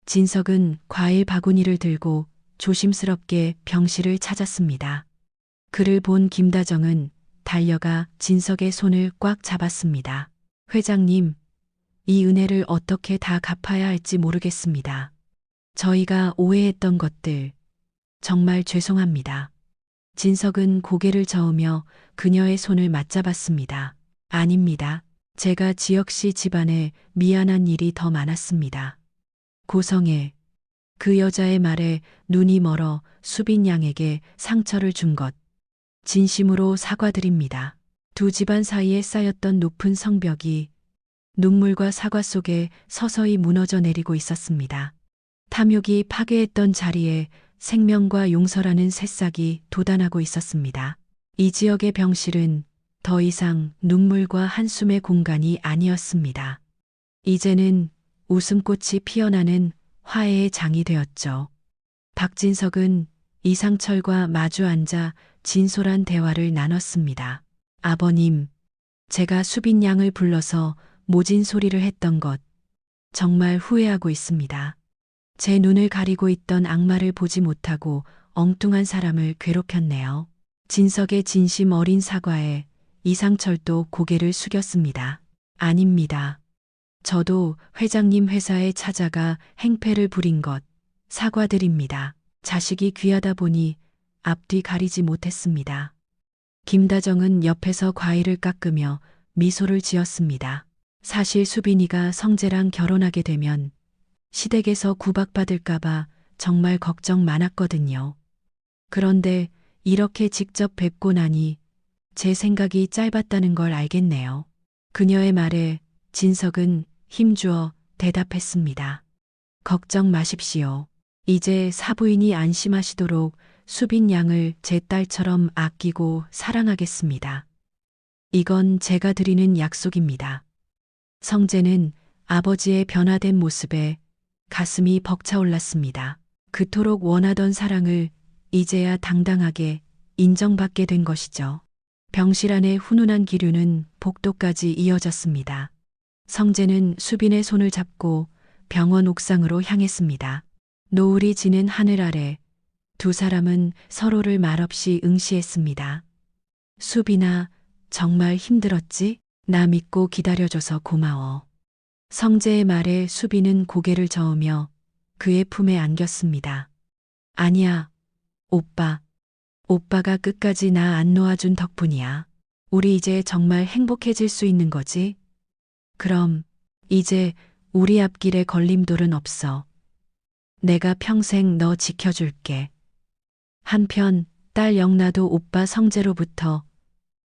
진석은 과일 바구니를 들고 조심스럽게 병실을 찾았습니다. 그를 본 김다정은 달려가 진석의 손을 꽉 잡았습니다. 회장님, 이 은혜를 어떻게 다 갚아야 할지 모르겠습니다. 저희가 오해했던 것들 정말 죄송합니다. 진석은 고개를 저으며 그녀의 손을 맞잡았습니다. 아닙니다. 제가 지혁 씨 집안에 미안한 일이 더 많았습니다. 고성애, 그 여자의 말에 눈이 멀어 수빈 양에게 상처를 준 것, 진심으로 사과드립니다. 두 집안 사이에 쌓였던 높은 성벽이 눈물과 사과 속에 서서히 무너져 내리고 있었습니다. 탐욕이 파괴했던 자리에 생명과 용서라는 새싹이 돋아나고 있었습니다. 이 지역의 병실은 더 이상 눈물과 한숨의 공간이 아니었습니다. 이제는 웃음꽃이 피어나는 화해의 장이 되었죠. 박진석은 이상철과 마주 앉아 진솔한 대화를 나눴습니다. 아버님, 제가 수빈 양을 불러서 모진 소리를 했던 것 정말 후회하고 있습니다. 제 눈을 가리고 있던 악마를 보지 못하고 엉뚱한 사람을 괴롭혔네요. 진석의 진심 어린 사과에 이상철도 고개를 숙였습니다. 아닙니다. 저도 회장님 회사에 찾아가 행패를 부린 것 사과드립니다. 자식이 귀하다 보니 앞뒤 가리지 못했습니다. 김다정은 옆에서 과일을 깎으며 미소를 지었습니다. 사실 수빈이가 성재랑 결혼하게 되면 시댁에서 구박받을까봐 정말 걱정 많았거든요. 그런데 이렇게 직접 뵙고 나니 제 생각이 짧았다는 걸 알겠네요. 그녀의 말에 진석은 힘주어 대답했습니다. 걱정 마십시오. 이제 사부인이 안심하시도록 수빈 양을 제 딸처럼 아끼고 사랑하겠습니다. 이건 제가 드리는 약속입니다. 성재는 아버지의 변화된 모습에 가슴이 벅차올랐습니다. 그토록 원하던 사랑을 이제야 당당하게 인정받게 된 것이죠. 병실 안의 훈훈한 기류는 복도까지 이어졌습니다. 성재는 수빈의 손을 잡고 병원 옥상으로 향했습니다. 노을이 지는 하늘 아래 두 사람은 서로를 말없이 응시했습니다. 수빈아, 정말 힘들었지? 나 믿고 기다려줘서 고마워. 성재의 말에 수빈은 고개를 저으며 그의 품에 안겼습니다. 아니야, 오빠. 오빠가 끝까지 나 안 놓아준 덕분이야. 우리 이제 정말 행복해질 수 있는 거지? 그럼 이제 우리 앞길에 걸림돌은 없어. 내가 평생 너 지켜줄게. 한편 딸 영나도 오빠 성재로부터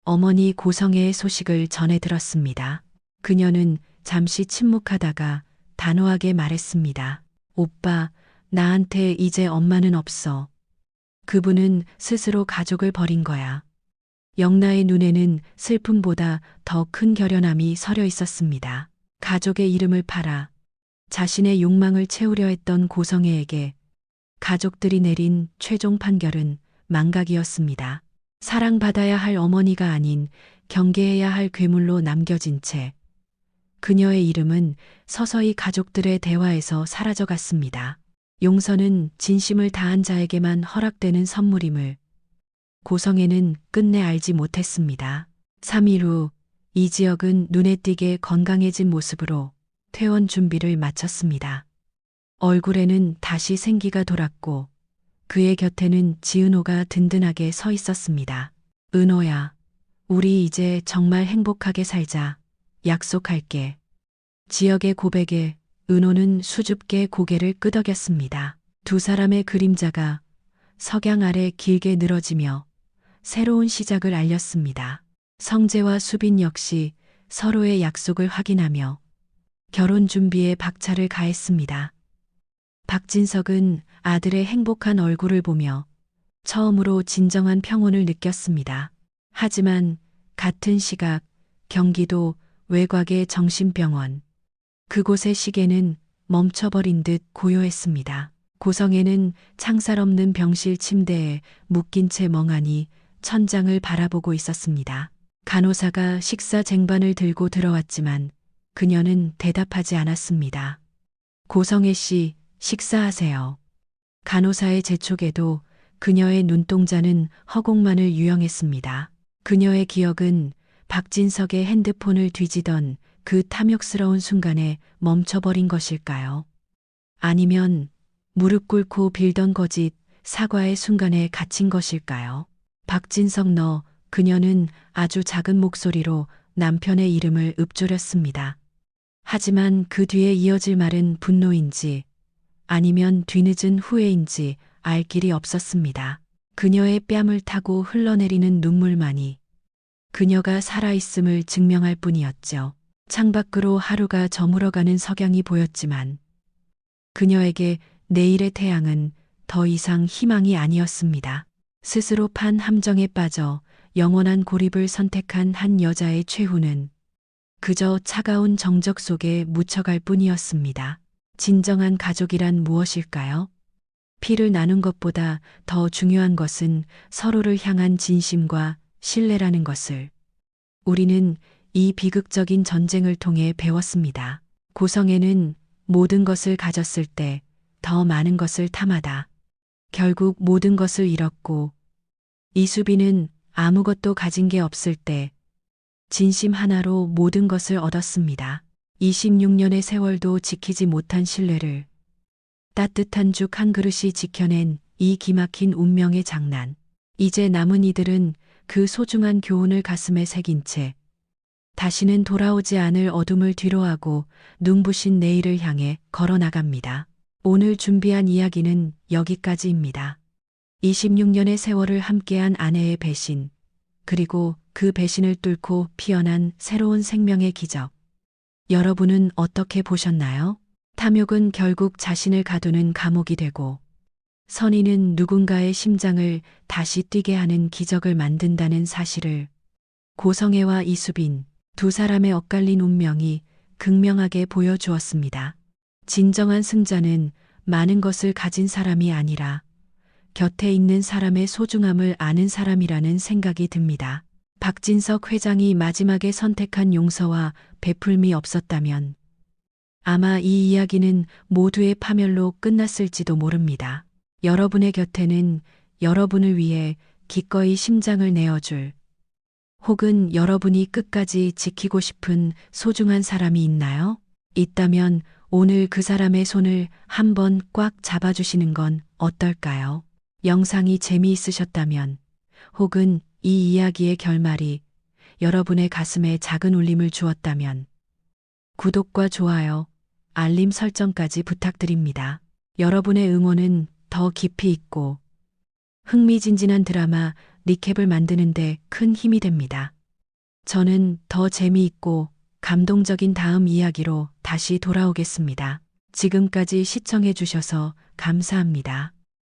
어머니 고성애의 소식을 전해 들었습니다. 그녀는 잠시 침묵하다가 단호하게 말했습니다. 오빠, 나한테 이제 엄마는 없어. 그분은 스스로 가족을 버린 거야. 영나의 눈에는 슬픔보다 더 큰 결연함이 서려 있었습니다. 가족의 이름을 팔아 자신의 욕망을 채우려 했던 고성애에게 가족들이 내린 최종 판결은 망각이었습니다. 사랑받아야 할 어머니가 아닌 경계해야 할 괴물로 남겨진 채 그녀의 이름은 서서히 가족들의 대화에서 사라져갔습니다. 용서는 진심을 다한 자에게만 허락되는 선물임을 고성애는 끝내 알지 못했습니다. 3일 후 이지혁은 눈에 띄게 건강해진 모습으로 퇴원 준비를 마쳤습니다. 얼굴에는 다시 생기가 돌았고 그의 곁에는 지은호가 든든하게 서 있었습니다. 은호야, 우리 이제 정말 행복하게 살자. 약속할게. 지혁의 고백에 은호는 수줍게 고개를 끄덕였습니다. 두 사람의 그림자가 석양 아래 길게 늘어지며 새로운 시작을 알렸습니다. 성재와 수빈 역시 서로의 약속을 확인하며 결혼 준비에 박차를 가했습니다. 박진석은 아들의 행복한 얼굴을 보며 처음으로 진정한 평온을 느꼈습니다. 하지만 같은 시각 경기도 외곽의 정신병원, 그곳의 시계는 멈춰버린 듯 고요했습니다. 고성애는 창살 없는 병실 침대에 묶인 채 멍하니 천장을 바라보고 있었습니다. 간호사가 식사 쟁반을 들고 들어왔지만 그녀는 대답하지 않았습니다. 고성애 씨, 식사하세요. 간호사의 재촉에도 그녀의 눈동자는 허공만을 유영했습니다. 그녀의 기억은 박진석의 핸드폰을 뒤지던 그 탐욕스러운 순간에 멈춰버린 것일까요? 아니면 무릎 꿇고 빌던 거짓 사과의 순간에 갇힌 것일까요? 박진석 너, 그녀는 아주 작은 목소리로 남편의 이름을 읊조렸습니다. 하지만 그 뒤에 이어질 말은 분노인지 아니면 뒤늦은 후회인지 알 길이 없었습니다. 그녀의 뺨을 타고 흘러내리는 눈물만이 그녀가 살아있음을 증명할 뿐이었죠. 창밖으로 하루가 저물어가는 석양이 보였지만 그녀에게 내일의 태양은 더 이상 희망이 아니었습니다. 스스로 판 함정에 빠져 영원한 고립을 선택한 한 여자의 최후는 그저 차가운 정적 속에 묻혀갈 뿐이었습니다. 진정한 가족이란 무엇일까요? 피를 나눈 것보다 더 중요한 것은 서로를 향한 진심과 신뢰라는 것을 우리는 이 비극적인 전쟁을 통해 배웠습니다. 고성애는 모든 것을 가졌을 때 더 많은 것을 탐하다 결국 모든 것을 잃었고, 이수빈은 아무것도 가진 게 없을 때 진심 하나로 모든 것을 얻었습니다. 26년의 세월도 지키지 못한 신뢰를 따뜻한 죽 한 그릇이 지켜낸 이 기막힌 운명의 장난. 이제 남은 이들은 그 소중한 교훈을 가슴에 새긴 채 다시는 돌아오지 않을 어둠을 뒤로하고 눈부신 내일을 향해 걸어나갑니다. 오늘 준비한 이야기는 여기까지입니다. 26년의 세월을 함께한 아내의 배신, 그리고 그 배신을 뚫고 피어난 새로운 생명의 기적. 여러분은 어떻게 보셨나요? 탐욕은 결국 자신을 가두는 감옥이 되고, 선의는 누군가의 심장을 다시 뛰게 하는 기적을 만든다는 사실을 고성애와 이수빈, 두 사람의 엇갈린 운명이 극명하게 보여주었습니다. 진정한 승자는 많은 것을 가진 사람이 아니라 곁에 있는 사람의 소중함을 아는 사람이라는 생각이 듭니다. 박진석 회장이 마지막에 선택한 용서와 베풀미 없었다면 아마 이 이야기는 모두의 파멸로 끝났을지도 모릅니다. 여러분의 곁에는 여러분을 위해 기꺼이 심장을 내어줄 혹은 여러분이 끝까지 지키고 싶은 소중한 사람이 있나요? 있다면 오늘 그 사람의 손을 한번 꽉 잡아주시는 건 어떨까요? 영상이 재미있으셨다면 혹은 이 이야기의 결말이 여러분의 가슴에 작은 울림을 주었다면 구독과 좋아요, 알림 설정까지 부탁드립니다. 여러분의 응원은 더 깊이 있고 흥미진진한 드라마 리캡을 만드는데 큰 힘이 됩니다. 저는 더 재미있고 감동적인 다음 이야기로 다시 돌아오겠습니다. 지금까지 시청해 주셔서 감사합니다.